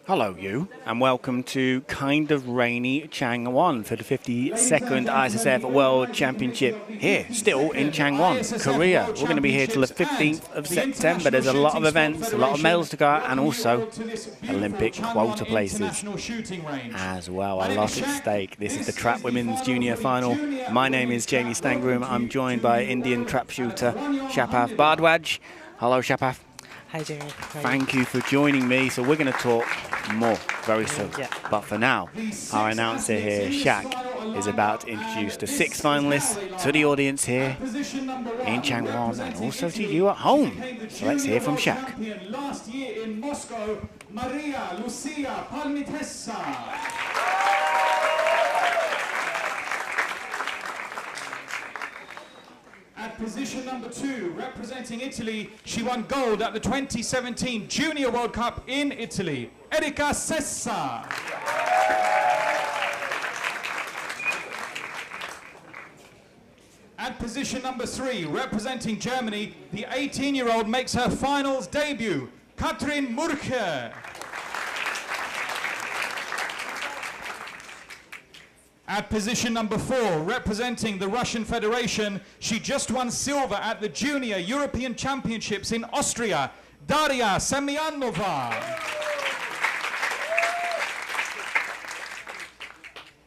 Hello you, and welcome to kind of rainy Changwon for the 52nd ISSF World Championship here, still in Changwon, Korea. We're going to be here till the 15th of September. There's a lot of events, a lot of medals to go out, and also Olympic quota places as well. A lot at stake. This is the Trap Women's Junior Final. My name is Jamie Stangroom. I'm joined by Indian trap shooter Shapaf Bardwaj. Hello Shapaf. Hi Jamie. Thank you for joining me. So we're going to talk more very soon. Yeah. But for now, our announcer here, Shaq, is about to introduce the 6 finalists to the audience here in Changwon and also to you at home. So let's hear from Shaq. Last year in Moscow, Maria Lucia Palmitessa. At position number 2, representing Italy, she won gold at the 2017 Junior World Cup in Italy, Erika Sessa. At position number 3, representing Germany, the 18-year-old makes her finals debut, Katrin Murche. At position number 4, representing the Russian Federation, she just won silver at the Junior European Championships in Austria, Daria Semyanova.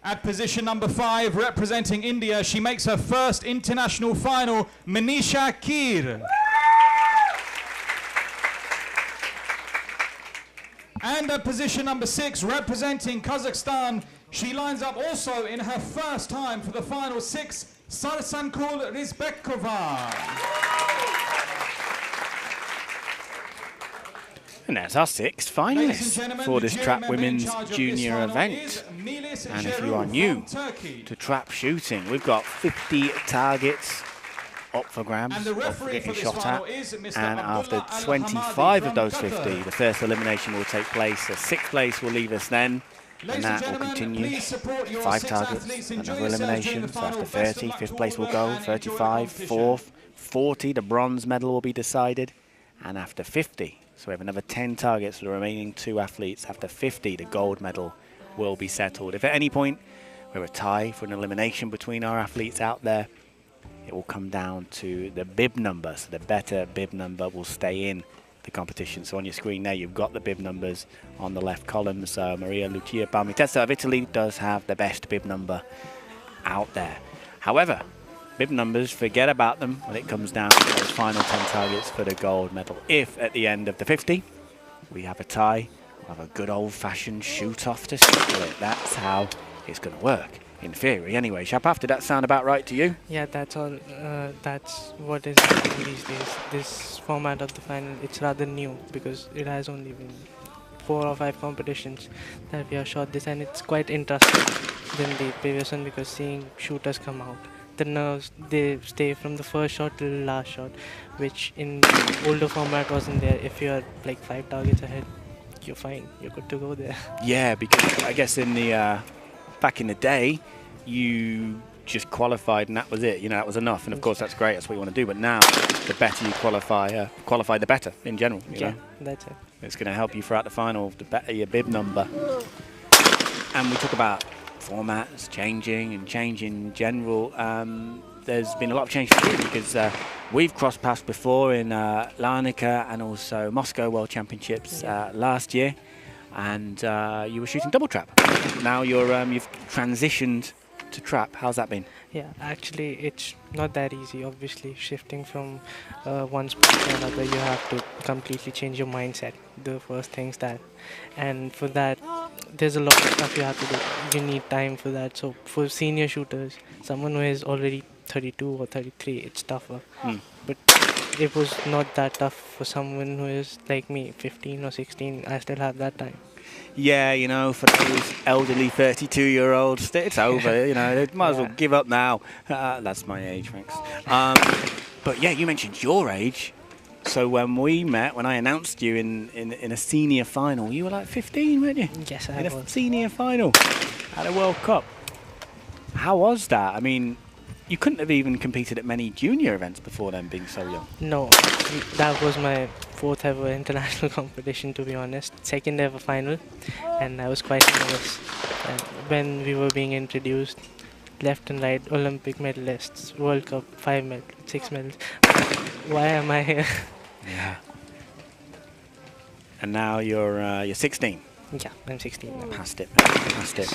At position number 5, representing India, she makes her first international final, Manisha Kir. And at position number 6, representing Kazakhstan, she lines up also in her first time for the final 6, Sarsankul Rizbekova. And that's our 6th finalists for this Trap Women's Junior event. And if you are new to trap shooting, we've got 50 targets up for grabs, up for getting shot at. And after 25 of those 50, the first elimination will take place. The 6th place will leave us then. And that will continue. 5 targets, another elimination. So after 30, 5th place will go. 35, 4th, 40, the bronze medal will be decided. And after 50, so we have another 10 targets for the remaining 2 athletes. After 50, the gold medal will be settled. If at any point we're a tie for an elimination between our athletes out there, it will come down to the bib number. So the better bib number will stay in the competition. So on your screen there, you've got the bib numbers on the left column. So Maria Lucia Palmitessa of Italy does have the best bib number out there. However, bib numbers, forget about them when it comes down to those final 10 targets for the gold medal. If at the end of the 50 we have a tie, we'll have a good old-fashioned shoot-off to settle it. That's how it's going to work. In theory, anyway. Shapaf, did that sound about right to you? Yeah, that's all. That's what is happening these days. This format of the final, it's rather new because it has only been 4 or 5 competitions that we have shot this, and it's quite interesting than the previous one because seeing shooters come out, the nerves, they stay from the first shot till the last shot, which in older format wasn't there. If you're like 5 targets ahead, you're fine. You're good to go there. Yeah, because I guess in the back in the day, you just qualified and that was it. You know, that was enough. And of course, that's great. That's what you want to do. But now, the better you qualify, the better in general. You know? That's it. It's going to help you throughout the final. The better your bib number. And we talk about formats changing in general. There's been a lot of change for you because we've crossed paths before in Larnaca and also Moscow World Championships last year. And you were shooting double trap. Now you've transitioned to trap. How's that been? Yeah, actually it's not that easy. Obviously, shifting from one sport to another, you have to completely change your mindset. The first thing's that, and for that, there's a lot of stuff you have to do. You need time for that. So for senior shooters, someone who is already 32 or 33, it's tougher. But it was not that tough for someone who is like me, 15 or 16. I still have that time. Yeah, you know, for those elderly 32-year-olds, it's over. You know, they might as well give up now. That's my age, thanks. But yeah, you mentioned your age. So when we met, when I announced you in a senior final, you were like 15, weren't you? Yes, I was. In was. a senior final at a World Cup. How was that? I mean, you couldn't have even competed at many junior events before then, being so young. No, that was my 4th ever international competition, to be honest. 2nd ever final, and I was quite nervous. And when we were being introduced, left and right, Olympic medalists, World Cup, 5 medals, 6 medals. Why am I here? Yeah. And now you're 16. Yeah, I'm 16 now. Past it, past it.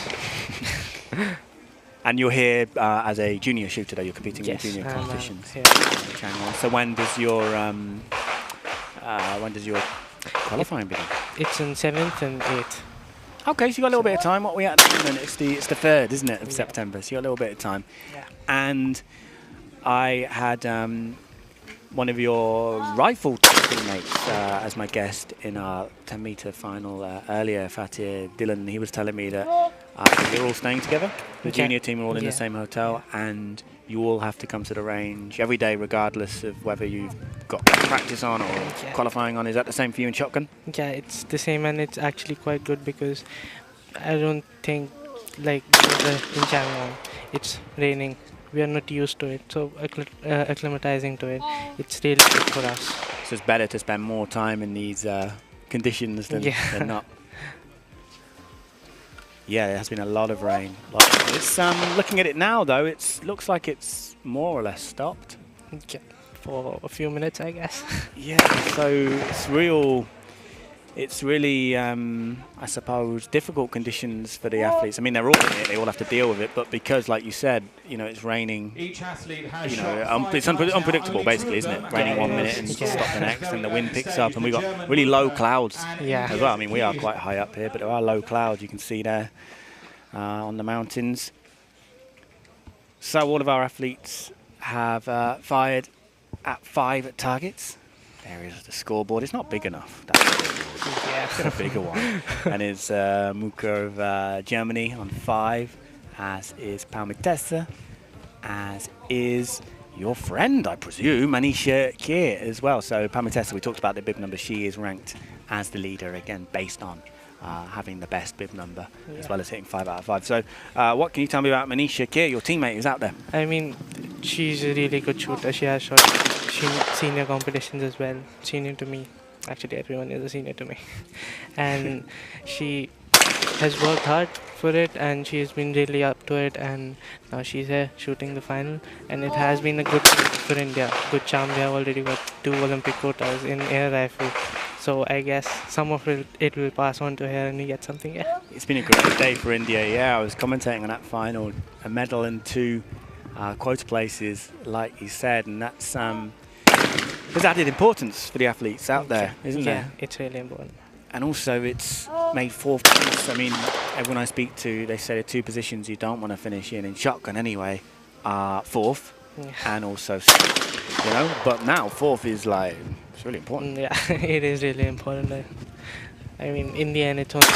And you're here as a junior shooter, though you're competing in junior competitions. So when does your qualifying begin? It's in 7th and 8th. Okay, so you got a little bit of time. What we at the moment? It's the 3rd, isn't it, of September? So you got a little bit of time. Yeah. And I had one of your rifle teammates as my guest in our 10-meter final earlier, Fatih Dylan. He was telling me that you're all staying together. The junior team are all in the same hotel, and you all have to come to the range every day, regardless of whether you've got practice on or qualifying on. Is that the same for you in shotgun? Yeah, it's the same, and it's actually quite good because I don't think, like in Changwon, it's raining. We are not used to it, so acclimatizing to it, it's really good for us. So it's better to spend more time in these conditions than not. Yeah, there has been a lot of rain. It's looking at it now, though, it looks like it's more or less stopped. Yeah, for a few minutes, I guess. Yeah, so it's really, I suppose, difficult conditions for the athletes. I mean, they're all in it; they all have to deal with it. But because, like you said, it's raining. Each athlete has it's unpredictable, basically, isn't it? Raining 1 minute and stop the next, and the wind picks up, and we've got really low clouds as well. I mean, we are quite high up here, but there are low clouds. You can see there on the mountains. So all of our athletes have fired at 5 targets. There is the scoreboard. It's not big enough. That's a bigger one. And it's Muka of Germany on 5, as is Palmitessa, as is your friend, I presume, Manisha Kier as well. So Palmitessa, we talked about the bib number. She is ranked as the leader, again, based on having the best bib number, as well as hitting 5 out of 5. So what can you tell me about Manisha Kier, your teammate who's out there? I mean, she's a really good shooter. She has shot senior competitions as well. Senior to me. Actually, everyone is a senior to me. And she has worked hard for it, and she's been really up to it, and now she's here shooting the final. And it has been a good for India. Good charm. We have already got 2 Olympic quotas in air rifle. So I guess some of it will pass on to her and we get something. Yeah. It's been a great day for India. Yeah, I was commentating on that final. A medal and 2 quota places, like you said, and that's there's added importance for the athletes out there, isn't there? Yeah, it's really important. And also it's made 4th place. I mean, everyone I speak to, they say the 2 positions you don't want to finish in shotgun anyway are 4th and also 6th, but now 4th is like, it's really important. Yeah, it is really important. I mean, in the end, it's only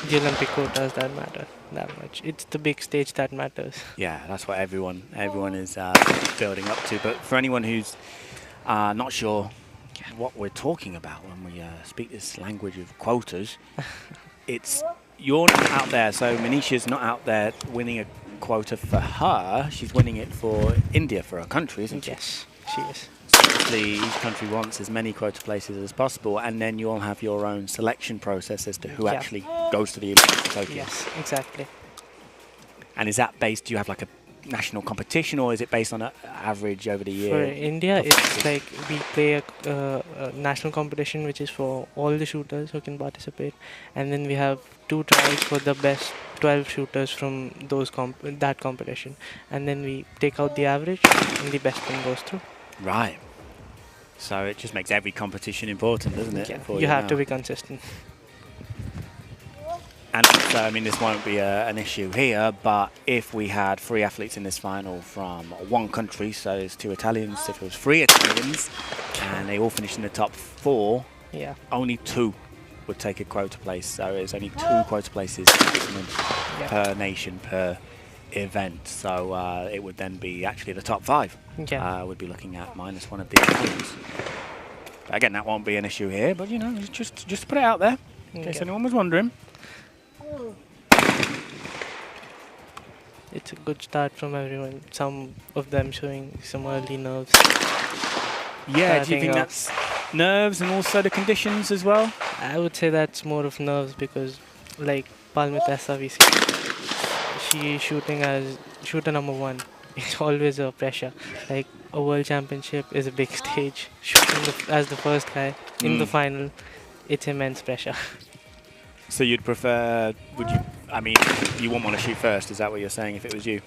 the Olympic quotas that matter that much. It's the big stage that matters. Yeah, that's what everyone is building up to. But for anyone who's not sure what we're talking about when we speak this language of quotas, you're not out there. So Manisha's not out there winning a quota for her. She's winning it for India, for her country, isn't she? Yes, she is. So obviously, each country wants as many quota places as possible, and then you all have your own selection process as to who actually goes to the Olympics. Yes, exactly. And is that based? Do you have like a national competition, or is it based on an average over the year? For India, it's like we play a national competition which is for all the shooters who can participate, and then we have 2 trials for the best 12 shooters from that competition, and then we take out the average and the best one goes through. Right. So it just makes every competition important, doesn't it? Yeah, you have to be consistent. And so, I mean, this won't be an issue here, but if we had 3 athletes in this final from 1 country, so there's 2 Italians, if it was 3 Italians, and they all finished in the top 4, only 2 would take a quota place. So it's only 2 quota places per nation, per event. So it would then be actually the top 5 would be looking at minus 1 of the Italians. But again, that won't be an issue here, but just put it out there in case anyone was wondering. it's a good start from everyone. Some of them showing some early nerves. Yeah, do you think that's nerves and also the conditions as well? I would say that's more of nerves because, like Palmitessa, we see she shooting as shooter number 1. It's always a pressure. Like a world championship is a big stage. Shooting as the first guy in the final, it's immense pressure. So you'd prefer? Would you? I mean, you wouldn't want to shoot first. Is that what you're saying? If it was you?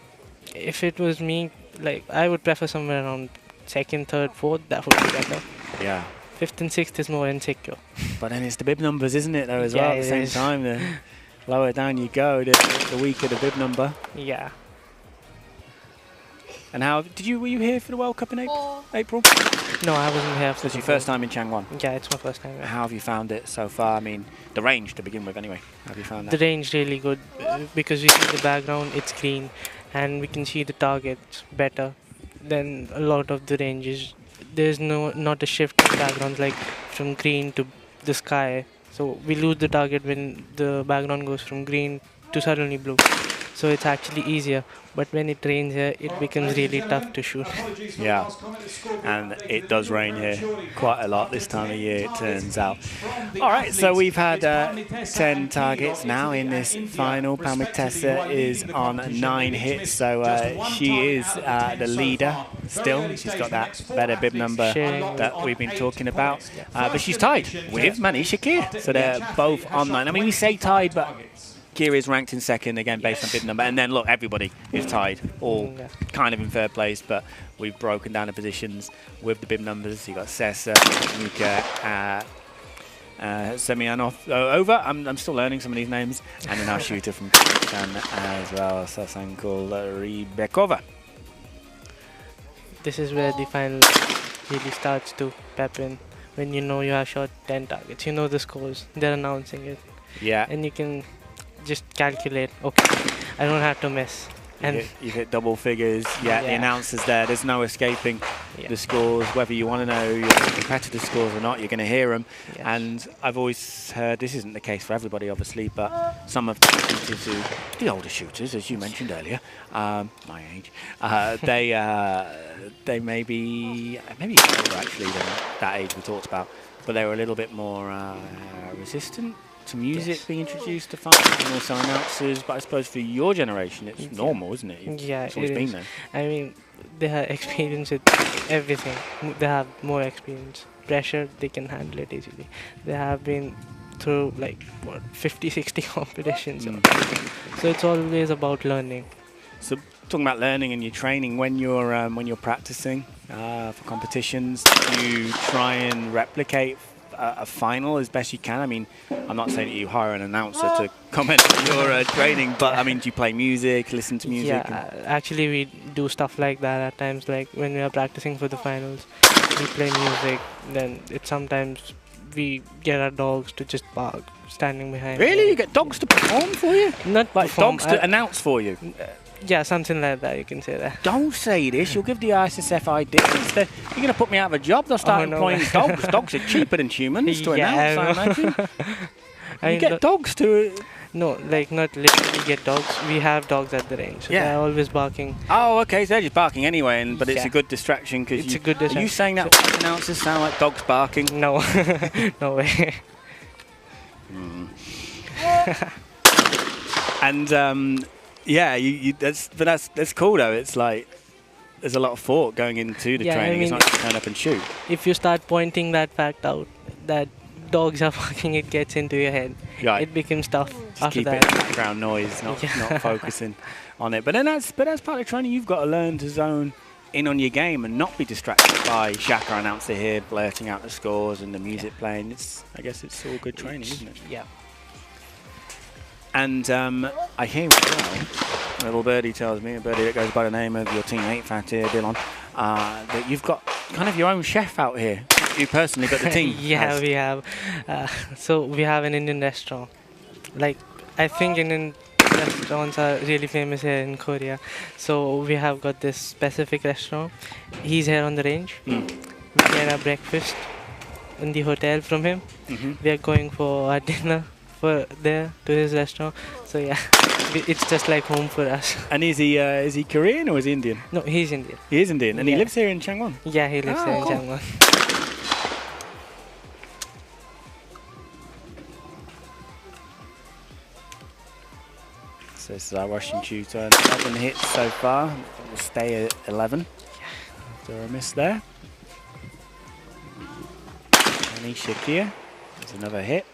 If it was me, like I would prefer somewhere around 2nd, 3rd, 4th. That would be better. Yeah. 5th and 6th is more insecure. But then it's the bib numbers, isn't it? Though as well. At the same time, the lower down you go, the weaker the bib number. Yeah. And how did you? Were you here for the World Cup in April? No, I wasn't here. So it's your first time in Changwon? Yeah, it's my first time. How have you found it so far? I mean, the range to begin with, anyway. How have you found that? The range really good because we see the background, it's green, and we can see the targets better than a lot of the ranges. There's not a shift in backgrounds like from green to the sky. So we lose the target when the background goes from green to suddenly blue. So it's actually easier. But when it rains here, it becomes really tough to shoot. Yeah, and it does rain here quite a lot this time of year, it turns out. All right, so we've had 10 targets now in this final. Palmitessa is on 9 hits, so she is the leader still. She's got that better bib number that we've been talking about. But she's tied with Mani Shakir, so they're both on 9. I mean, we say tied, but Kira is ranked in 2nd, again, based on bib number. And then, look, everybody is tied, all kind of in 3rd place, but we've broken down the positions with the bib numbers. You've got Sessa, Nika, Semyanov over. I'm still learning some of these names. And then our shooter from Kazakhstan as well, Sasankul Rybekova. This is where the final really starts to pep in. When you know you have shot 10 targets, you know the scores, they're announcing it. Yeah. And you can just calculate, okay, I don't have to miss. And you've hit double figures. Yeah, the announcer's there. There's no escaping the scores. Whether you want to know your competitor scores or not, you're going to hear them. And I've always heard, this isn't the case for everybody, obviously, but some of the shooters the older shooters, as you mentioned earlier, my age, they may be older actually than that age we talked about, but they were a little bit more resistant to music being introduced to finals and also announcers. But I suppose for your generation it's normal, isn't it? It's always been there. I mean, they have experience with everything. They have more experience. Pressure, they can handle it easily. They have been through like what 50-60 competitions. So it's always about learning. So talking about learning and your training, when you're practicing for competitions, do you try and replicate a final as best you can? I mean, I'm not saying that you hire an announcer to comment on your training, but I mean, do you play music, listen to music? Yeah, actually we do stuff like that at times. Like when we are practicing for the finals, we play music. Then sometimes we get our dogs to just bark, standing behind. Really? You get dogs to perform for you? Not like perform, dogs to announce for you? Yeah, something like that, you can say that. Don't say this, you'll give the ISSF ideas. You're going to put me out of a job, they'll start employing dogs. Dogs are cheaper than humans to announce, I imagine. You get dogs to... No, like not literally get dogs. We have dogs at the range. So they're always barking. Oh, okay, so they're just barking anyway, but it's a good distraction because it's a good distraction. Are you saying that announcers sound like dogs barking? No, no way. And yeah, that's cool though. It's like there's a lot of thought going into the training. I mean, it's not just turn up and shoot. If you start pointing that fact out, that dogs are barking, it gets into your head. Right. It becomes tough just after keep that. It background noise, not focusing on it. But then that's part of training. You've got to learn to zone in on your game and not be distracted by Shaka announcer here blurting out the scores and the music playing. I guess it's all good training, isn't it? Yeah. And I hear as well, a little birdie tells me, a birdie that goes by the name of your teammate, Fatir Dillon, that you've got kind of your own chef out here. You personally, but the team yeah, we have. So we have an Indian restaurant. Like, I think Indian restaurants are really famous here in Korea. So we have got this specific restaurant. He's here on the range. We get our breakfast in the hotel from him. We are going for our dinner offer there to his restaurant. So yeah, it's just like home for us. And is he Korean or is he Indian? No, he's Indian. He is Indian, and he Yeah. lives here in Changwon. Yeah, he lives there in cool. Changwon. So this is our Russian shooter. 11 hits so far. We'll stay at 11. After a miss there. Manisha Kia. There's another hit.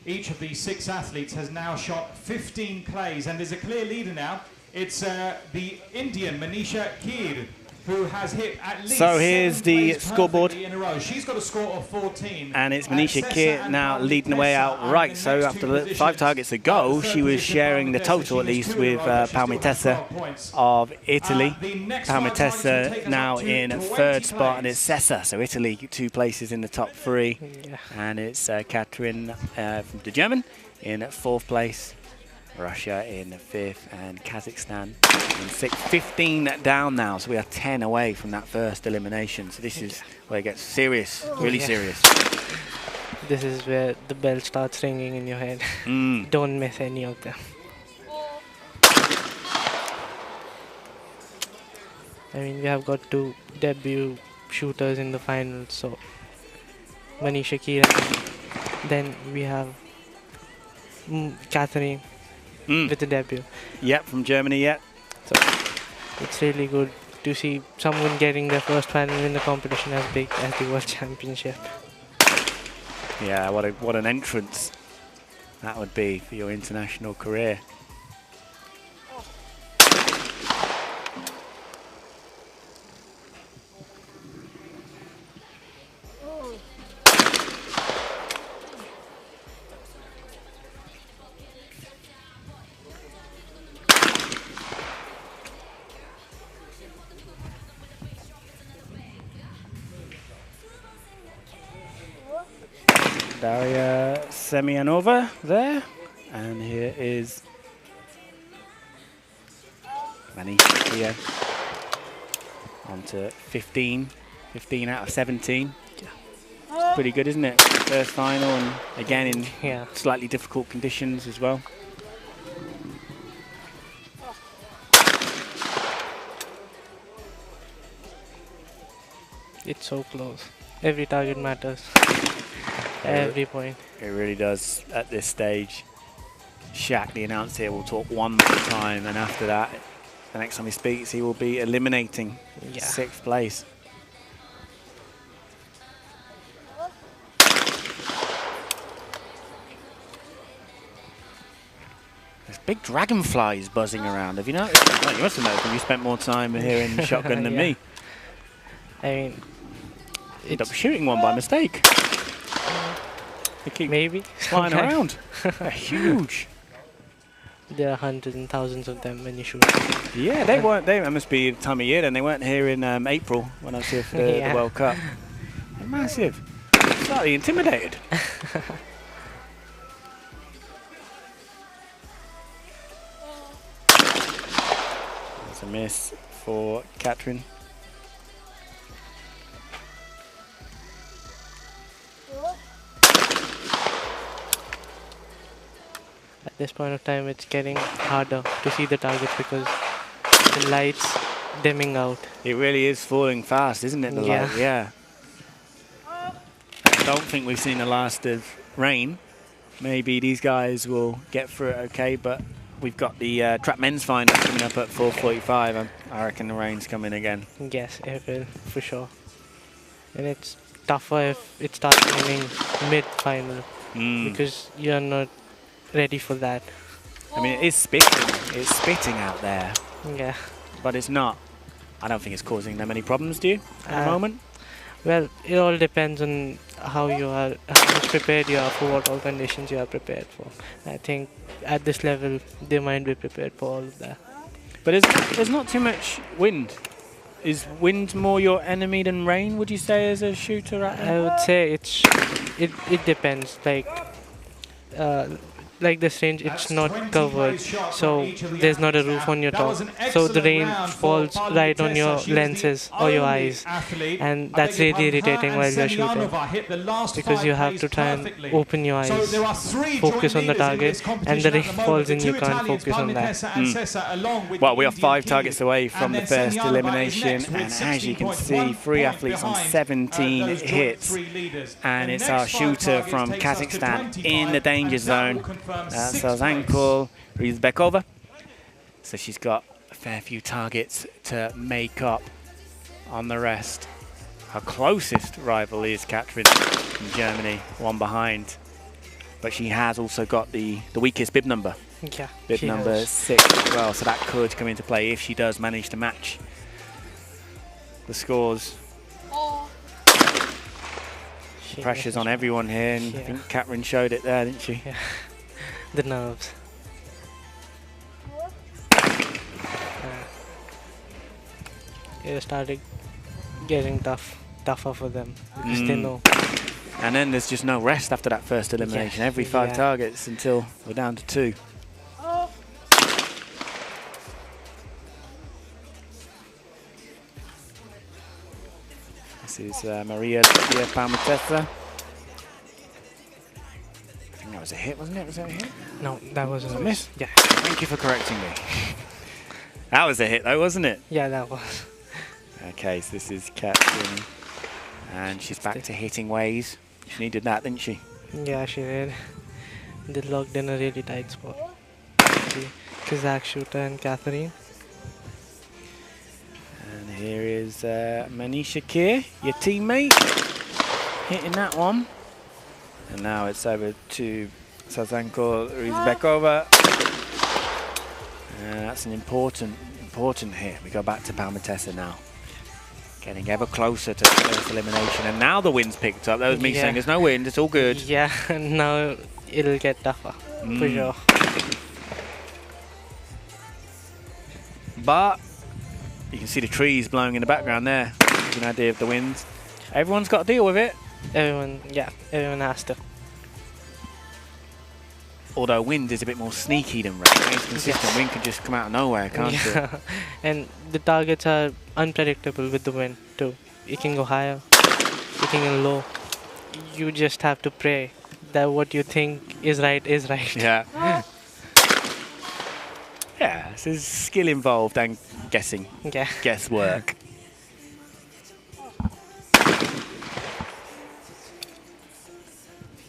Each of these 6 athletes has now shot 15 clays, and there's a clear leader now. It's the Indian Manisha Kir, who has hit at least So here's 7 the clays scoreboard. perfectly in a row. She's got a score of 14. And it's Manisha Sessa Kir and now Pauli leading the way Tessa out are right. in the So next after 2 the 5 positions. targets to go, Third she was position, sharing Pauli the Tessa. total She at was least 2 in a with row, but she still has Palmitessa 12 points. of Italy. The next 5 targets will Palmitessa take us now up to in 20 third spot, and it's plays. Sessa. So Italy 2 places in the top 3. Yeah. And it's Katrin from the German in 4th place. Russia in 5th and Kazakhstan in 6th. 15 down now, so we are 10 away from that first elimination. So this is where it gets serious, really Yeah. serious. This is where the bell starts ringing in your head. Mm. Don't miss any of them. I mean, we have got 2 debut shooters in the finals, so Manisha Kir. Then we have Catherine with the debut. Yep, from Germany, yep. So it's really good to see someone getting their first final in the competition as big as the World Championship. Yeah, what an entrance that would be for your international career. Daria Semyanova there, and here is Manisha here on to 15 out of 17. It's pretty good, isn't it? First final, and again in Yeah. slightly difficult conditions as well. It's so close. Every target matters. Every point. It really does at this stage. Shaq, the announcer here, will talk one more time, and after that, the next time he speaks, he will be eliminating Yeah. 6th place. There's big dragonflies buzzing around. Have you noticed? Oh, you must have noticed. You spent more time here in shotgun than Yeah. me. I mean, End up shooting one by mistake. They keep maybe flying sometimes. around. They're huge. There are hundreds and thousands of them when you shoot. Yeah, they weren't. They must be the time of year. Then they weren't here in April when I was here for the Yeah. World Cup. They're massive. Slightly intimidated. There's a miss for Katrin. At this point of time, it's getting harder to see the targets because the lights dimming out. It really is falling fast, isn't it? The Yeah. light? Yeah. I don't think we've seen the last of rain. Maybe these guys will get through it okay, but we've got the Trap Men's final coming up at 4:45. I reckon the rain's coming again. Yes, it will, for sure. And it's tougher if it starts raining mid-final because you're not ready for that. I mean, it is spitting. It's spitting out there, Yeah. but it's not. I don't think it's causing them any problems, do you, at the moment? Well, it all depends on how much prepared you are for what all conditions you are prepared for. I think at this level, they might be prepared for all of that. But there's not too much wind. Is wind more your enemy than rain, would you say, as a shooter? I would say it depends. Like like this range, it's not covered, so there's not a roof on your top. So the rain falls right on your lenses or your eyes, and that's really irritating while you're shooting, because you have to try and open your eyes, focus on the target, and the rain falls and you can't focus on that. Well, we are 5 targets away from the first elimination, and as you can see, 3 athletes on 17 hits, and it's our shooter from Kazakhstan in the danger zone. That's Sazanko Rizbekova. So she's got a fair few targets to make up on the rest. Her closest rival is Katrin from Germany, 1 behind. But she has also got the weakest bib number. Yeah, bib number 6 as well, so that could come into play if she does manage to match the scores. Pressure's on everyone here, and I think Katrin showed it there, didn't she? Yeah. The nerves. It started getting tougher for them, because they know. And then there's just no rest after that first elimination. Every 5 targets until we're down to 2. This is Maria Palmatessa. I think that was a hit, wasn't it? Was that a hit? No, that was a miss. Yeah. Thank you for correcting me. That was a hit though, wasn't it? Yeah, that was. Okay, so this is Katrin, and she's back to hitting ways. She needed that, didn't she? Yeah, she did. They locked in a really tight spot. The Kazakh shooter and Catherine. And here is Manisha Kir, your teammate, hitting that one. And now it's over to Sazanko Rizbekova. And that's an important hit. We go back to Palmatessa now. Getting ever closer to the first elimination. And now the wind's picked up. That was me saying there's no wind, it's all good. Yeah, now it'll get tougher, for sure. But you can see the trees blowing in the background there. Gives you an idea of the wind. Everyone's got to deal with it. Everyone has to. Although wind is a bit more sneaky than rain. It's consistent. Wind can just come out of nowhere, can't it? And the targets are unpredictable with the wind too. It can go higher, it can go low. You just have to pray that what you think is right is right. Yeah. Yeah, so there's skill involved and guessing. Yeah. Guesswork.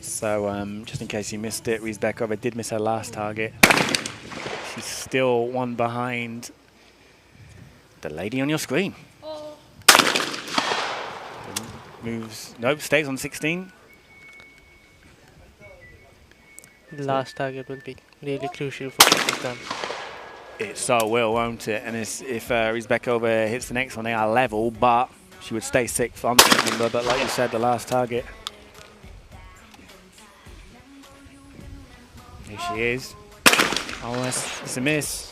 So just in case you missed it, Rizbekova did miss her last target. She's still 1 behind the lady on your screen. Moves, nope, stays on 16. The last target will be really crucial for them. It so will, won't it? And if Rizbekova hits the next one, they are level, but she would stay 6th on the number. But like you said, the last target. Here she is. Oh, it's a miss.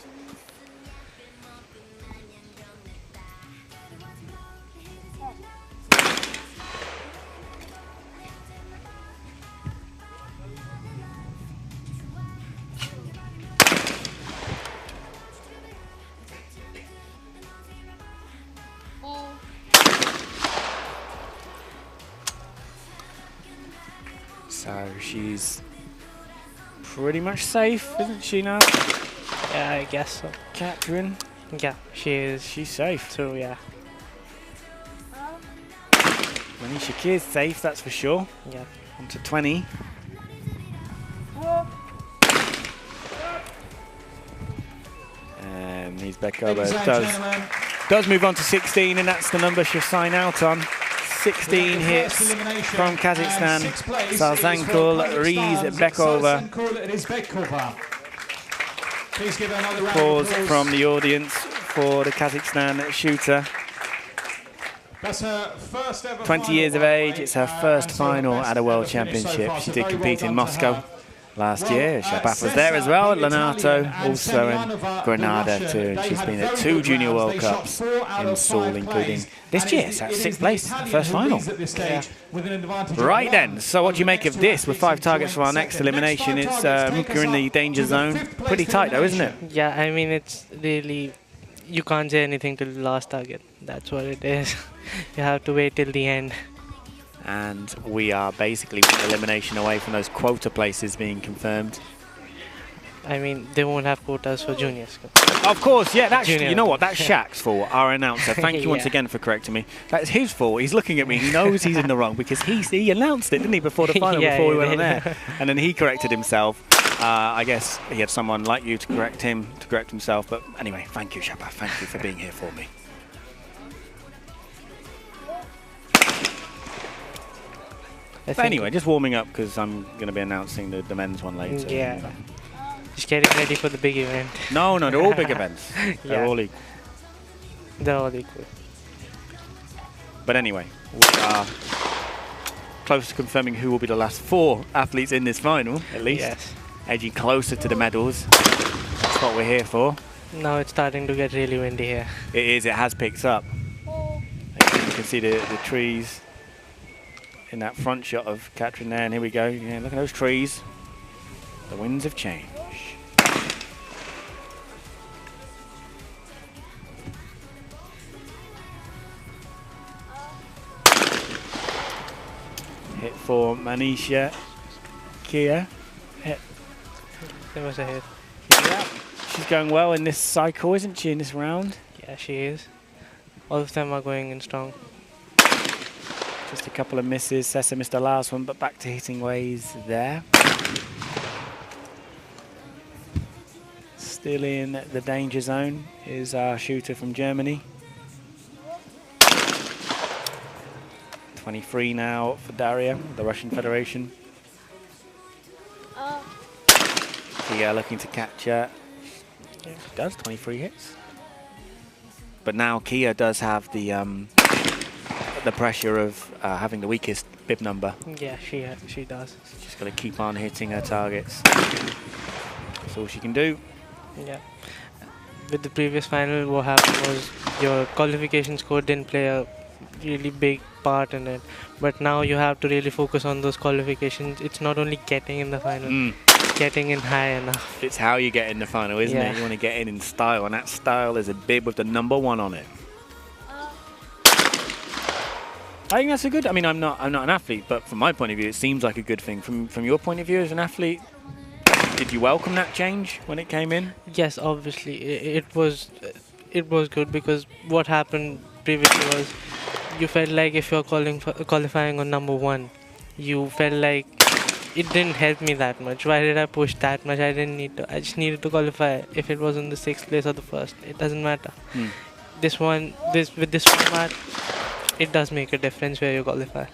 So she's pretty much safe, isn't she now? Yeah, I guess so. Katrin? Yeah, she is. She's safe. True, yeah. Manisha Kir's safe, that's for sure. Yeah. On to 20. And Rizbekova does move on to 16, and that's the number she'll sign out on. 16 hits from Kazakhstan. Sazanko Rizbekova. Applause from the audience for the Kazakhstan shooter. That's her first ever 20 years of age, it's her first final at a World Championship. She did compete in Moscow last year. Shabaf was there as well. Lenato also in Granada too. She's been at 2 Junior World Cups in Seoul, including this year. So 6th place, first final. Right then, so what do you make of this? With 5 targets for our next elimination, it's Muka in the danger zone. Pretty tight though, isn't it? Yeah, I mean, it's really, you can't say anything till the last target. That's what it is. You have to wait till the end. And we are basically one elimination away from those quota places being confirmed. I mean, they won't have quotas for juniors. Of course, yeah. That's, you know what? That's Shaq's fault, our announcer. Thank you once again for correcting me. That's his fault. He's looking at me. He knows he's in the wrong because he announced it, didn't he, before the final, before we went on air. And then he corrected himself. I guess he had someone like you to correct him, to correct himself. But anyway, thank you, Shabaf. Thank you for being here for me. But anyway, just warming up because I'm going to be announcing the men's one later. Yeah. Just getting ready for the big event. No, they're all big events. They're all equal. They're all equal. But anyway, we are close to confirming who will be the last 4 athletes in this final, at least. Yes. Edging closer to the medals. That's what we're here for. Now it's starting to get really windy here. It is, it has picked up. You can see the trees in that front shot of Katrin there, and here we go. Yeah, look at those trees. The winds have changed. Hit for Manisha. Kia. Hit. There was a hit. Yeah. She's going well in this cycle, isn't she, in this round? Yeah, she is. All of them are going in strong. Just a couple of misses. Sessa missed the last one, but back to hitting ways there. Still in the danger zone is our shooter from Germany. 23 now for Daria, the Russian Federation. Kia looking to catch her. Yeah, she does, 23 hits. But now Kia does have the pressure of having the weakest bib number. Yeah, she does. She's got to keep on hitting her targets. That's all she can do. Yeah. With the previous final, what happened was your qualification score didn't play a really big part in it. But now you have to really focus on those qualifications. It's not only getting in the final, getting in high enough. It's how you get in the final, isn't it? You want to get in style, and that style is a bib with the number 1 on it. I think that's a good. I mean, I'm not an athlete, but from my point of view, it seems like a good thing. From your point of view as an athlete, did you welcome that change when it came in? Yes, obviously it was good, because what happened previously was you felt like if you're qualifying on number 1, you felt like it didn't help me that much. Why did I push that much? I didn't need to. I just needed to qualify. If it was in the 6th place or the 1st, it doesn't matter. With this format, it does make a difference where you qualify.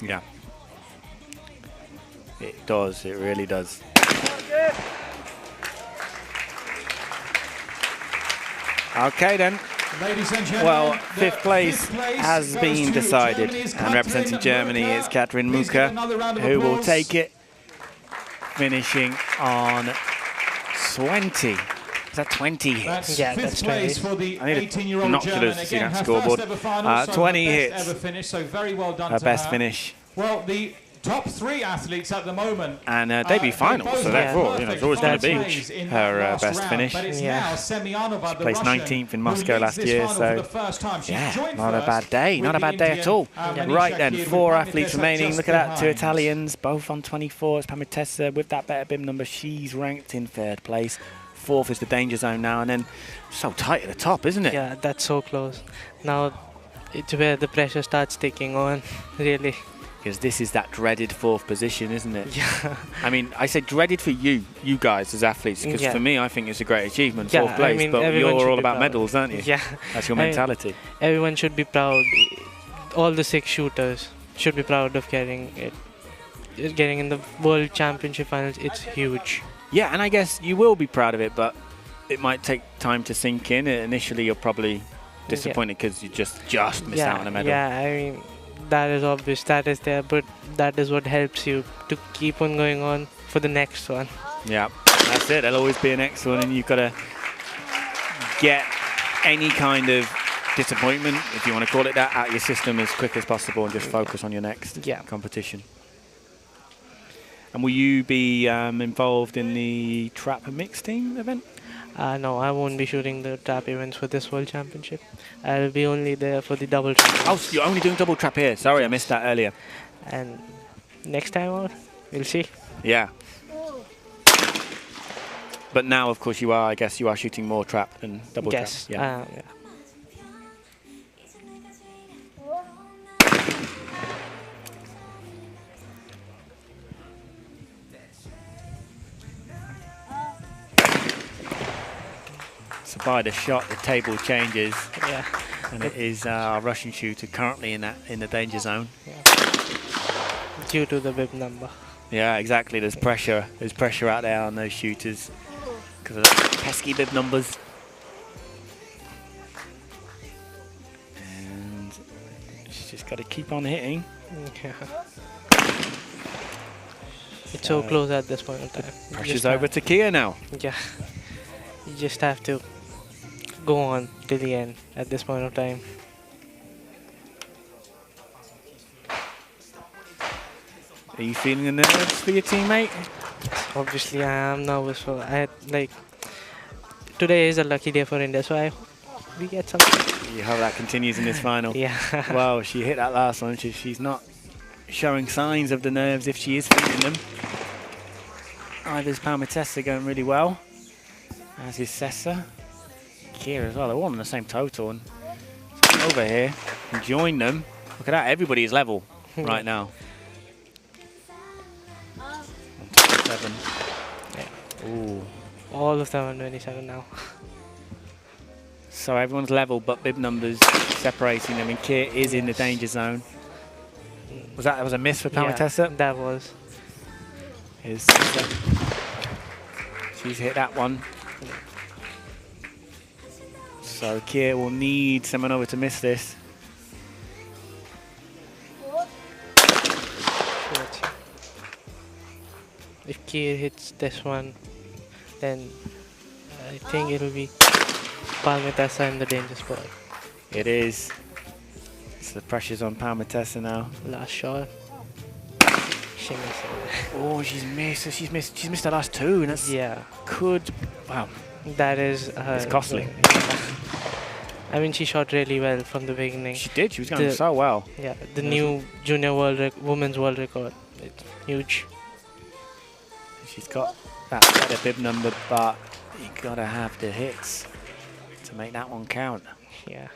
Yeah. It does, it really does. Okay then. Ladies and gentlemen, well, 5th place has been decided, and representing Germany is Katrin Muka, who will take it, finishing on 20. Is that 20 hits? Yeah, that's 20. For the I need 18-year-old binoculars to see that scoreboard. 20 hits. Finish, so very well done Her to best her. finish. Well, the top 3 athletes at the moment. And debut final, so therefore, you know, it's always going to be her best finish. But it's now Semyonova, the Placed Russian, 19th in Moscow last year, so yeah, not a bad day, not a bad day at all. Right then, 4 athletes remaining. Look at that, 2 Italians, both on 24. It's Pamitessa with that better bib number. She's ranked in 3rd place. 4th is the danger zone now, and then so tight at the top, isn't it? Yeah, that's so close. Now it's where the pressure starts taking on, really. Because this is that dreaded 4th position, isn't it? Yeah. I mean, I say dreaded for you guys as athletes, because for me, I think it's a great achievement, 4th place, I mean, but you're all about medals, aren't you? Yeah. That's your mentality. I mean, everyone should be proud. All the 6 shooters should be proud of getting in the World Championship finals. It's huge. Yeah, and I guess you will be proud of it, but it might take time to sink in. Initially, you're probably disappointed because you just missed out on a medal. Yeah, I mean, that is obvious, that is there, but that is what helps you to keep on going on for the next one. Yeah, that's it. There'll always be a next one, and you've got to get any kind of disappointment, if you want to call it that, out of your system as quick as possible and just focus on your next competition. And will you be involved in the trap mixed team event? No, I won't be shooting the trap events for this World Championship. I'll be only there for the double trap. Oh, so you're only doing double trap here. Sorry, I missed that earlier. And next time out, we'll see. Yeah. But now, of course, you are, I guess, you are shooting more trap than double trap. Yeah. So by the shot, the table changes. Yeah. And it is our Russian shooter currently in the danger zone. Yeah. Due to the bib number. Yeah, exactly. There's pressure. There's pressure out there on those shooters because of those pesky bib numbers. And she's just got to keep on hitting. Yeah. It's so close at this point in time. Pressure's over to Kia now. Yeah. You just have to go on to the end at this point of time. Are you feeling the nerves for your teammate? Obviously, I am nervous for. Today is a lucky day for India, so I hope we get something. You hope that continues in this final. Yeah. Well, she hit that last one. She's not showing signs of the nerves if she is feeling them. Either's Palmitessa going really well, as is Sessa. Kia as well. They're all on the same total. And over here and join them. Look at that. Everybody is level right now. 27. Yeah. Ooh. All of them are 27 now. So everyone's level, but bib numbers separating them. And Kia is in the danger zone. That was a miss for Palmitessa? Yeah, that was. Here's she's hit that one. So Kia will need someone over to miss this. If Kia hits this one, then I think it'll be Palmitessa in the danger spot. It is. So the pressure's on Palmitessa now. Last shot. She missed it. Oh, she's missed. She's missed the last two, and that's wow. That is. It's costly. Yeah. I mean, she shot really well from the beginning. She did. She was going so well. Yeah, the new junior women's world record. It's huge. She's got that better bib number, but you gotta have the hits to make that one count. Yeah.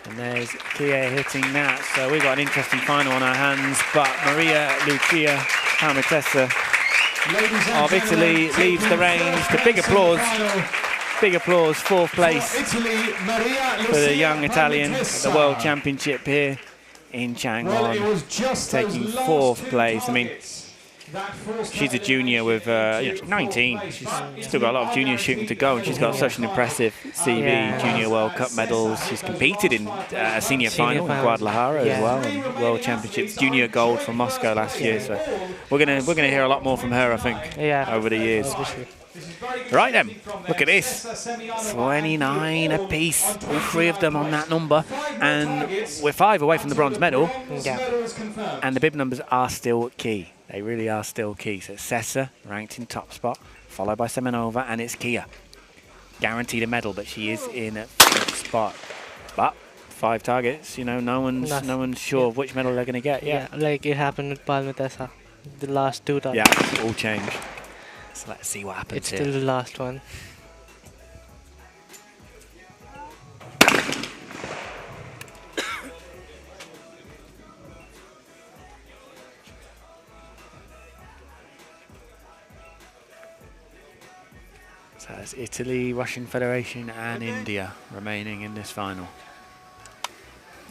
And there's Kia hitting that, so we've got an interesting final on our hands, but Maria Lucia Palmitessa of Italy leads the range. The big applause, fourth place for the young Italian at the World Championship here in Changwon, taking fourth place. I mean, she's a junior with 19. She's still got a lot of junior shooting to go, and she's got such an impressive CV, Junior World Cup medals. She's competed in a senior final in Guadalajara as well, and World Championships, junior gold from Moscow last year. So we're gonna hear a lot more from her, I think, over the years. Obviously. Right then, look at this. 29 apiece, all three of them on that number, and we're 5 away from the bronze medal. Yeah. And the bib numbers are still key. They really are still key. So Sessa ranked in top spot, followed by Semenova, and it's Kia. Guaranteed a medal, but she is in a fifth spot. But 5 targets, no one's sure of which medal they're going to get. Yeah, like it happened with Palmitessa. The last 2 targets. Yeah, all changed. So let's see what happens It's here. still the last one. So it's Italy, Russian Federation and India remaining in this final.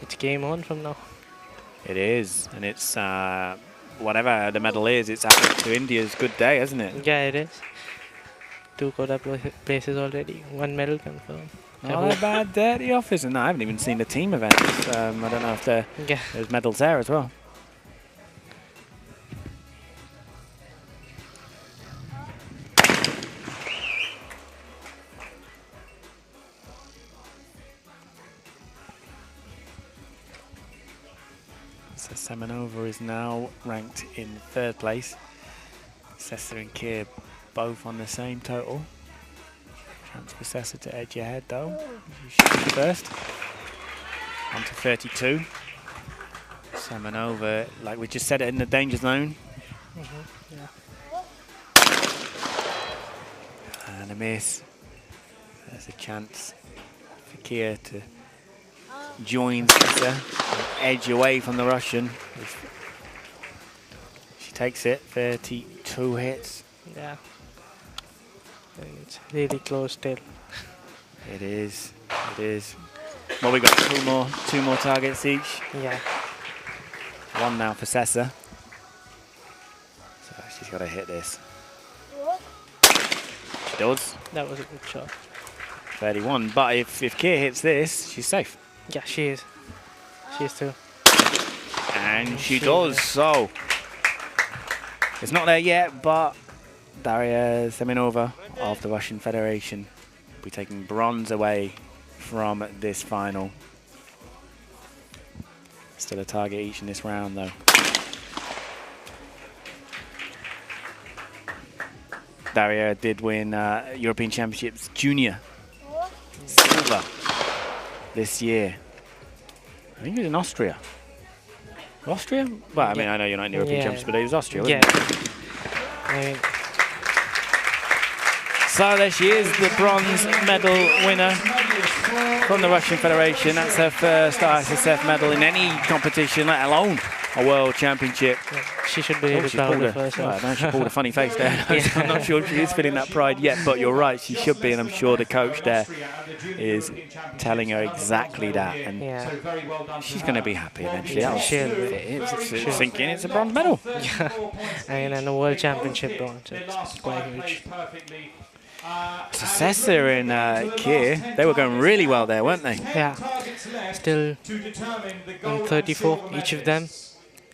It's game on from now. It is, and it's whatever the medal is, it's added to India's good day, isn't it? Yeah, it is. 2 quota places already, 1 medal confirmed. Not a bad dirty office. And I haven't even seen the team events. I don't know if there's medals there as well. So Semenova is now ranked in 3rd place. Sessa and Keir both on the same total. Chance for Sessa to edge ahead though. She should be first. On to 32. Semenova, like we just said, it in the danger zone. Yeah. And a miss. There's a chance for Keir to join Sessa and edge away from the Russian. She takes it, 32 hits. Yeah. And it's really close still. It is. It is. Well, we've got two more targets each. Yeah. One now for Sessa. So she's got to hit this. She does. That was a good shot. 31. But if Keir hits this, she's safe. Yeah, she is. She is too. And she does. So it's not there yet, but Daria Semenova of the Russian Federation will be taking bronze away from this final. Still a target each in this round though. Daria did win European Championships Junior silver this year. I think it was in Austria. Austria? Well, I mean, I know you're not in European Championships, but it was Austria, wasn't it? I mean, so there she is, the bronze medal winner from the Russian Federation. That's her first ISSF medal in any competition, let alone a World Championship. she should be really proud of herself. Well, she pulled a funny face there. I'm not sure if she is feeling that pride yet, but you're right, she should be, and I'm sure the coach there is telling her exactly that. And she's going to be happy eventually. It's thinking it's a bronze medal. Yeah. I mean, and a World Championship bronze, it's quite huge. So Sessa and Keir, they were going really well there, weren't they? Yeah. Still on 34, each of them.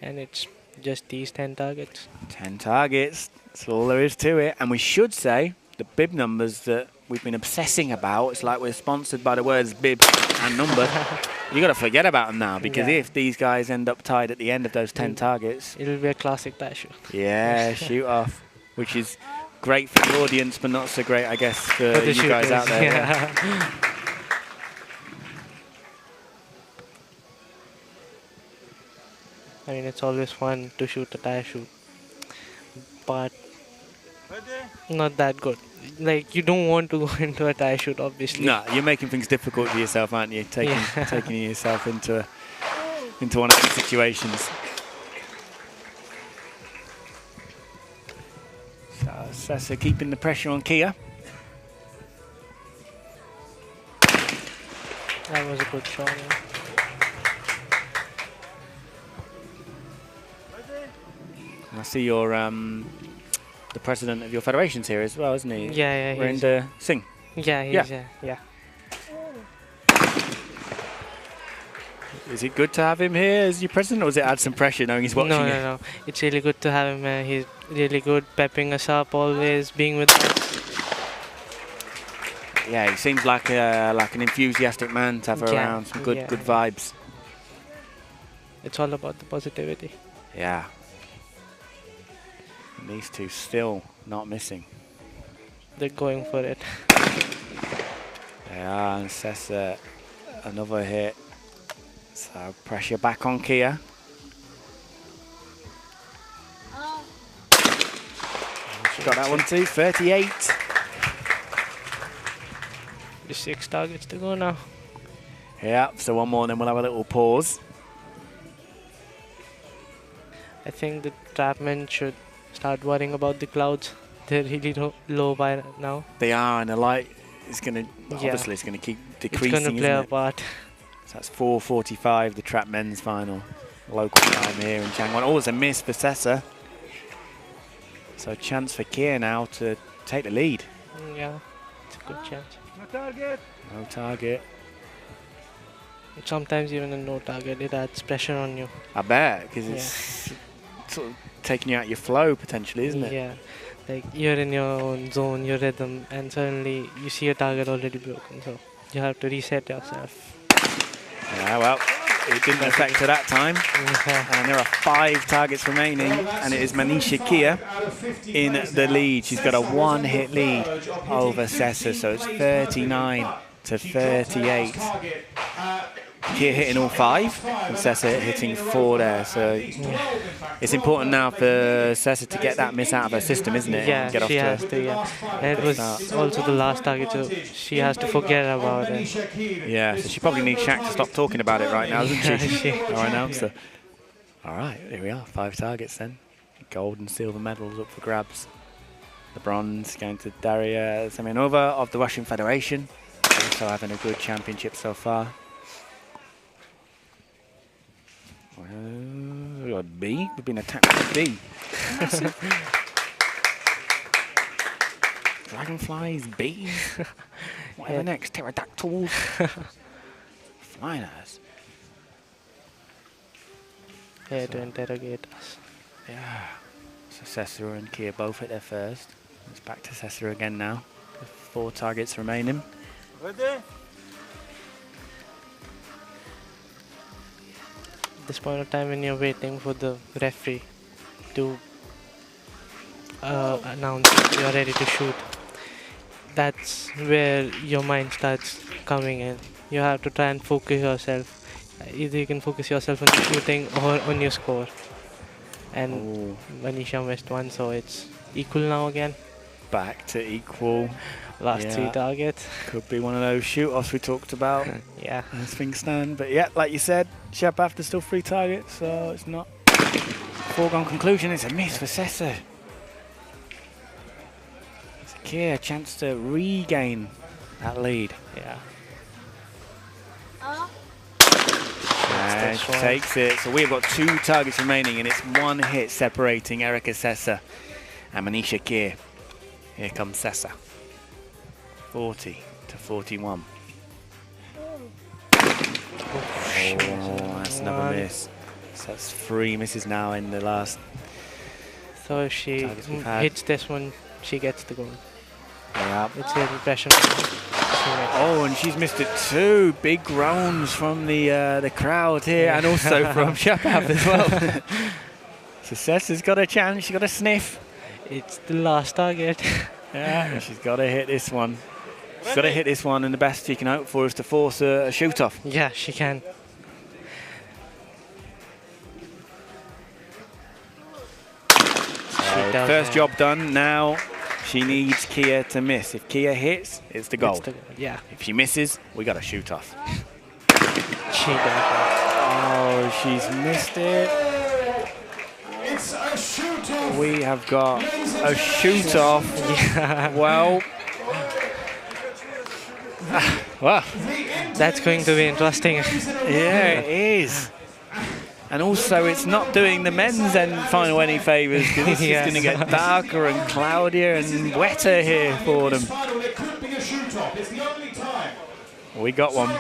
And it's just these 10 targets. 10 targets, that's all there is to it. And we should say the bib numbers that we've been obsessing about, it's like we're sponsored by the words bib and number. You got to forget about them now, because if these guys end up tied at the end of those 10 targets, it'll be a classic dash shoot. Yeah, shoot off, which is great for the audience, but not so great, I guess, for you shooters, guys out there. Yeah. I mean, it's always fun to shoot a tire shoot, but not that good. Like, you don't want to go into a tire shoot, obviously. No, you're making things difficult for yourself, aren't you? Taking yourself into one of these situations. So Sessa keeping the pressure on Keir. That was a good shot. Yeah. I see you're the president of your federation's here as well, isn't he? Yeah, We're in Singh. Yeah, yeah. Is it good to have him here as your president, or does it add some pressure knowing he's watching? No. It's really good to have him. He's really good, pepping us up, always being with us. Yeah, he seems like an enthusiastic man to have around. Some good vibes. It's all about the positivity. Yeah. And these two still not missing. They're going for it. They are, and Sessa, another hit. So pressure back on Keir. She got that one too, 38. Just 6 targets to go now. Yeah, so one more and then we'll have a little pause. I think the trapmen should start worrying about the clouds. They're really low by now. They are, and the light is going to, obviously it's going to keep decreasing, it's going to play a part. So that's 4:45, the trap men's final. Local time here in Changwon. Oh, it's a miss for Sessa. So a chance for Keir now to take the lead. Yeah. It's a good chance. No target. Sometimes even a no target, it adds pressure on you. I bet, because it's sort of taking you out your flow potentially, isn't it? Yeah, like you're in your own zone, your rhythm, and suddenly you see your target already broken. So you have to reset yourself. Yeah, well, it didn't affect her that time. And there are 5 targets remaining, and it is Manisha Kia in the lead. She's got a 1-hit lead over Sessa, so it's 39-38. Kia hitting all 5, and Sessa hitting 4 there. So it's important now for Sessa to get that miss out of her system, isn't it? Yeah, get she has to. Yeah, and it was also the last target, so she has to forget about it. Yeah, so she probably needs Shaq to stop talking about it right now, doesn't she? Our announcer. All right, here we are. 5 targets then. Gold and silver medals up for grabs. The bronze going to Daria Semyonova of the Russian Federation. Also having a good championship so far. We got a B. We've been attacked by a B. Dragonflies, bees, whatever next, pterodactyls. Flying at us. Yeah, to interrogate us. Yeah. So Sessa and Kia both hit their first. It's back to Sessa again now. 4 targets remaining. At this point of time, when you're waiting for the referee to announce you're ready to shoot, that's where your mind starts coming in. You have to try and focus yourself. Either you can focus yourself on the shooting or on your score. And Manisha missed 1, so it's equal now again. Back to equal. Last 3 targets. Could be one of those shoot-offs we talked about. Yeah. As things stand. But yeah, like you said, Shepaf, there's still 3 targets, so it's not foregone conclusion. It's a miss for Sessa. It's a chance to regain that lead. Yeah. And she takes it. So we've got 2 targets remaining, and it's 1 hit separating Erika Sessa and Manisha Kia. Here comes Sessa. 40-41. Oh, that's another miss. So that's 3 misses now in the last. So if she hits this one, she gets the goal. Yeah. It's a pressure. Oh, and she's missed it too. Big groans from the crowd here, and also from Shepaf as well. So Sessa's got a chance. She's got a sniff. It's the last target. Yeah, she's got to hit this one. She's got to hit this one, and the best she can hope for is to force a shoot-off. Yeah, she can. First job done. Now she needs Kia to miss. If Kia hits, it's the goal. Yeah. If she misses, we got a shoot-off. She does. Oh, she's missed it. It's a shoot-off. We have got a shoot-off. Yeah. Well. Wow. That's going to be interesting. Yeah, it is. And also, it's not doing the men's end final any favours, because this is going to get darker and cloudier and wetter here for them. We got one.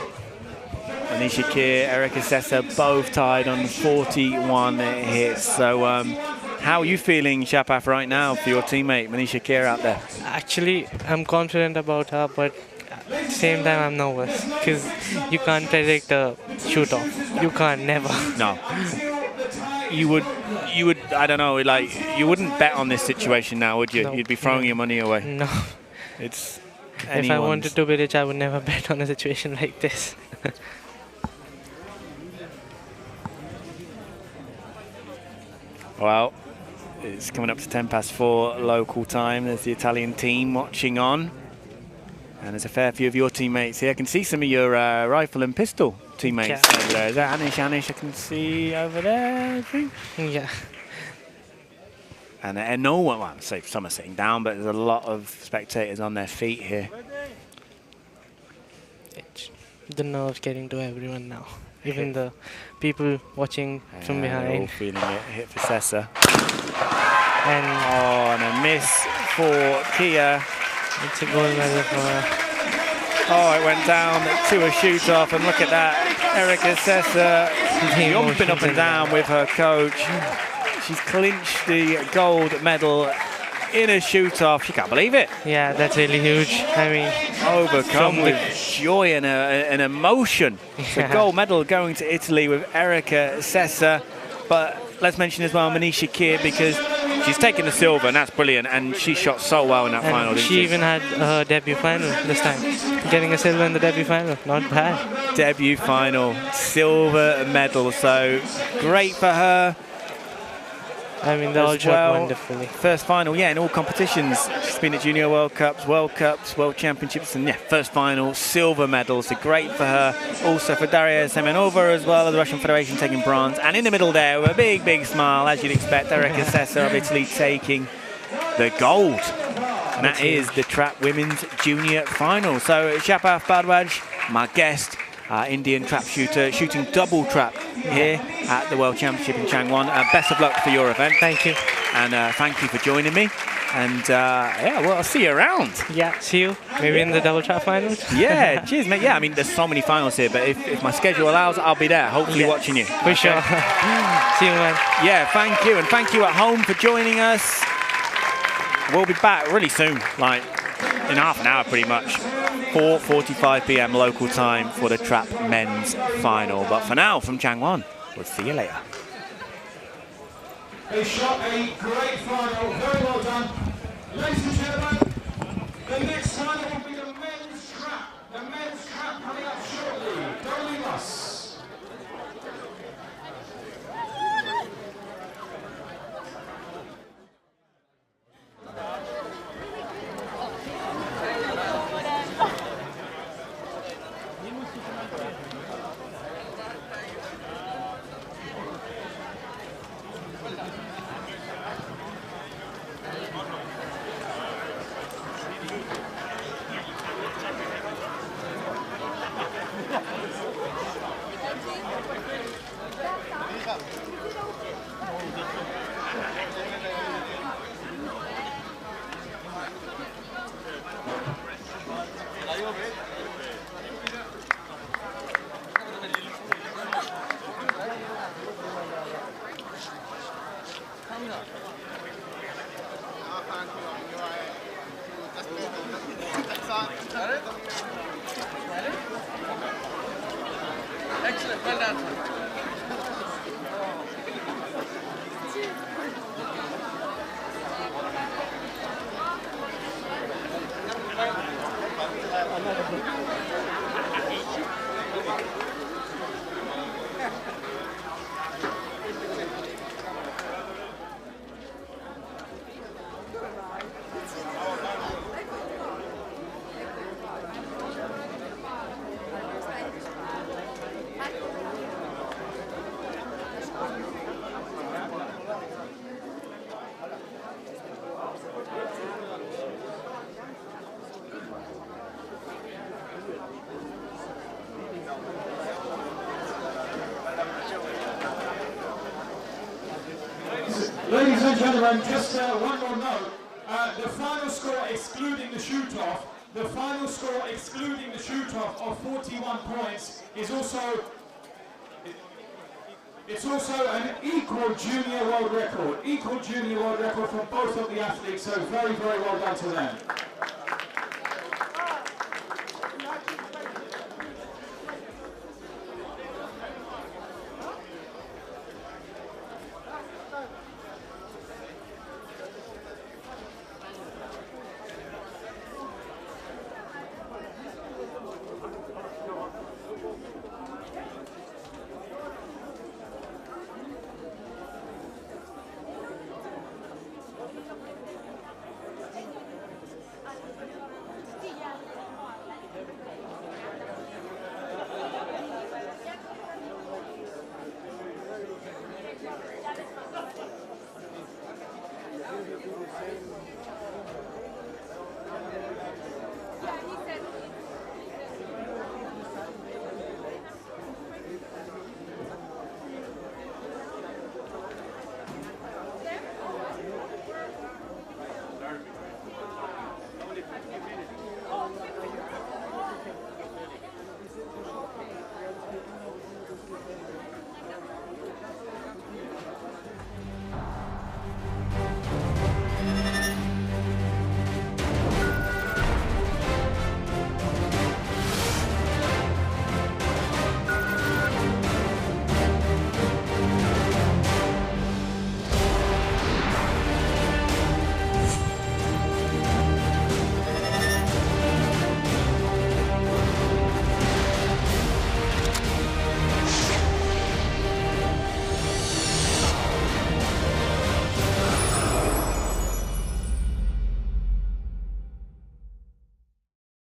Manisha Kia, Erika Sessa, both tied on 41 hits. So, how are you feeling, Shepaf, right now for your teammate, Manisha Kia, out there? Actually, I'm confident about her, but at the same time, I'm nervous because you can't predict a shoot-off. You can't, never. No. You would, I don't know, like, you wouldn't bet on this situation now, would you? No. You'd be throwing your money away. No. It's If I wanted to be rich, I would never bet on a situation like this. Well, it's coming up to 4:10 local time. There's the Italian team watching on. And there's a fair few of your teammates here. I can see some of your rifle and pistol teammates over there. Is that Anish I can see over there, I think? Yeah. And no one, well, I'd say some are sitting down, but there's a lot of spectators on their feet here. The nerves getting to everyone now. Even the people watching from behind. They're all feeling it. Hit for Sessa. And a miss for Kia. It's a gold medal for her. Oh, it went down to a shoot-off, and look at that. Erika Sessa jumping up and down with her coach. She's clinched the gold medal in a shoot-off. She can't believe it. Yeah, that's really huge. I mean, overcome with joy and an emotion. Yeah. The gold medal going to Italy with Erika Sessa. But let's mention as well Manisha Keir, because she's taken the silver, and that's brilliant. And she shot so well in that final, didn't she? She even had her debut final this time. Getting a silver in the debut final, not bad. Debut final, silver medal, so great for her. I mean, they all shot wonderfully. First final, yeah, in all competitions. She's been at Junior World Cups, World Championships, and yeah, first final, silver medal. So great for her. Also for Daria Semenova as well, the Russian Federation taking bronze. And in the middle there, with a big, big smile, as you'd expect, Erika Sessa of Italy taking the gold. And that is the trap women's junior final. So Shapaf Bhardwaj, my guest, Indian trap shooter, shooting double trap here at the World Championship in Changwon. Best of luck for your event. Thank you. And thank you for joining me. And yeah, well, I'll see you around. Yeah, see you. Maybe in the double trap finals. Yeah, cheers, mate. Yeah, I mean, there's so many finals here, but if my schedule allows, I'll be there, hopefully watching you. For sure. See you, man. Yeah, thank you. And thank you at home for joining us. We'll be back really soon, like in half an hour pretty much. 4:45 p.m. local time for the trap men's final. But for now, from Changwon, we'll see you later. They shot a great final. Very well done. Ladies and gentlemen, the next final will be the men's trap. The men's trap coming up shortly. Don't leave us. Excellent, well done. Ladies and gentlemen, just one more note. The final score excluding the shoot-off, of 41 points is also, it's also an equal junior world record for both of the athletes, so very, very well done to them.